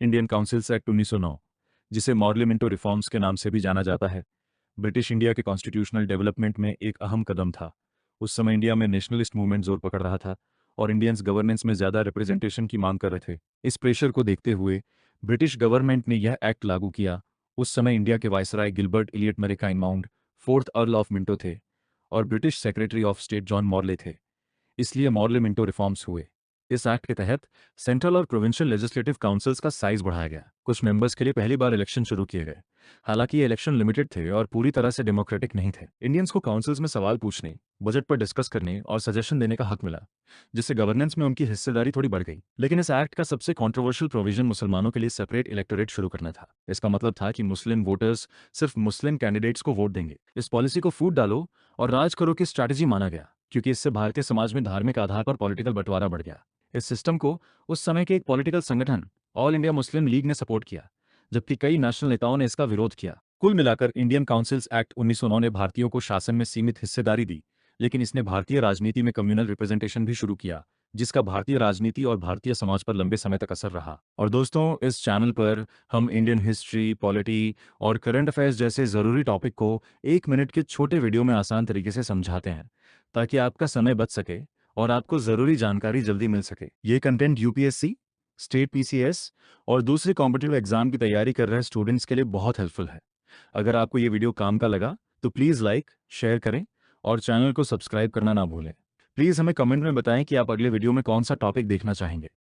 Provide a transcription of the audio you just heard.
Indian councils act 1909, जिसे मॉर्लिमेंटो reforms के नाम से भी जाना जाता है, ब्रिटिश इंडिया के कॉन्स्टिट्यूशनल डेवलपमेंट में एक अहम कदम था। उस समय इंडिया में नेशनलिस्ट मूवमेंट जोर पकड़ रहा था और इंडियंस गवर्नेंस में ज़्यादा रिप्रेजेंटेशन की मांग कर रहे थे। इस प्रेशर को देखते हुए ब्रिटिश गवर्नमेंट ने यह एक्ट लागू किया। उस समय इंडिया के वायसराय गिलबर्ट इलियट मैरीकाइन माउंट फोर्थ अर्ल ऑफ मिंटो थे और British secretary of state John Morley थे। इसलिए मॉर्ले मिंटो रिफॉर्म्स हुए। इस एक्ट के तहत सेंट्रल और प्रोविंशियल लेजिस्लेटिव काउंसिल्स का साइज बढ़ाया गया। कुछ मेंबर्स के लिए पहली बार इलेक्शन शुरू किए गए। हालांकि ये इलेक्शन लिमिटेड थे और पूरी तरह से डेमोक्रेटिक नहीं थे। इंडियंस को काउंसिल्स में सवाल पूछने, बजट पर डिस्कस करने और सजेशन देने का हक मिला, जिससे गवर्नेंस में उनकी हिस्सेदारी थोड़ी बढ़ गई। लेकिन इस एक्ट का सबसे कंट्रोवर्शियल प्रोविजन मुसलमानों के लिए सेपरेट इलेक्टोरेट शुरू करना था। इसका मतलब था कि मुस्लिम वोटर्स सिर्फ मुस्लिम कैंडिडेट्स को वोट देंगे। इस पॉलिसी को फूट डालो और राज करो की स्ट्रैटेजी माना गया, क्योंकि इससे भारतीय समाज में धार्मिक आधार पर पॉलिटिकल बंटवारा बढ़ गया। इस सिस्टम को उस समय के एक पॉलिटिकल संगठन ऑल इंडिया मुस्लिम लीग ने सपोर्ट किया, जबकि कई नेशनल नेताओं ने इसका विरोध किया। कुल मिलाकर इंडियन काउंसिल्स एक्ट 1909 ने भारतीयों को शासन में सीमित हिस्सेदारी दी, लेकिन इसने भारतीय राजनीति में कम्युनल रिप्रेजेंटेशन भी शुरू किया, जिसका भारतीय राजनीति और भारतीय समाज पर लंबे समय तक असर रहा। और दोस्तों, इस चैनल पर हम इंडियन हिस्ट्री, पॉलिटी और करंट अफेयर्स जैसे ज़रूरी टॉपिक को 1 मिनट के छोटे वीडियो में आसान तरीके से समझाते हैं, ताकि आपका समय बच सके और आपको ज़रूरी जानकारी जल्दी मिल सके। ये कंटेंट यूपीएससी, स्टेट पीसीएस और दूसरे कॉम्पिटिटिव एग्जाम की तैयारी कर रहे स्टूडेंट्स के लिए बहुत हेल्पफुल है। अगर आपको ये वीडियो काम का लगा तो प्लीज़ लाइक, शेयर करें और चैनल को सब्सक्राइब करना ना भूलें। प्लीज़ हमें कमेंट में बताएं कि आप अगले वीडियो में कौन सा टॉपिक देखना चाहेंगे।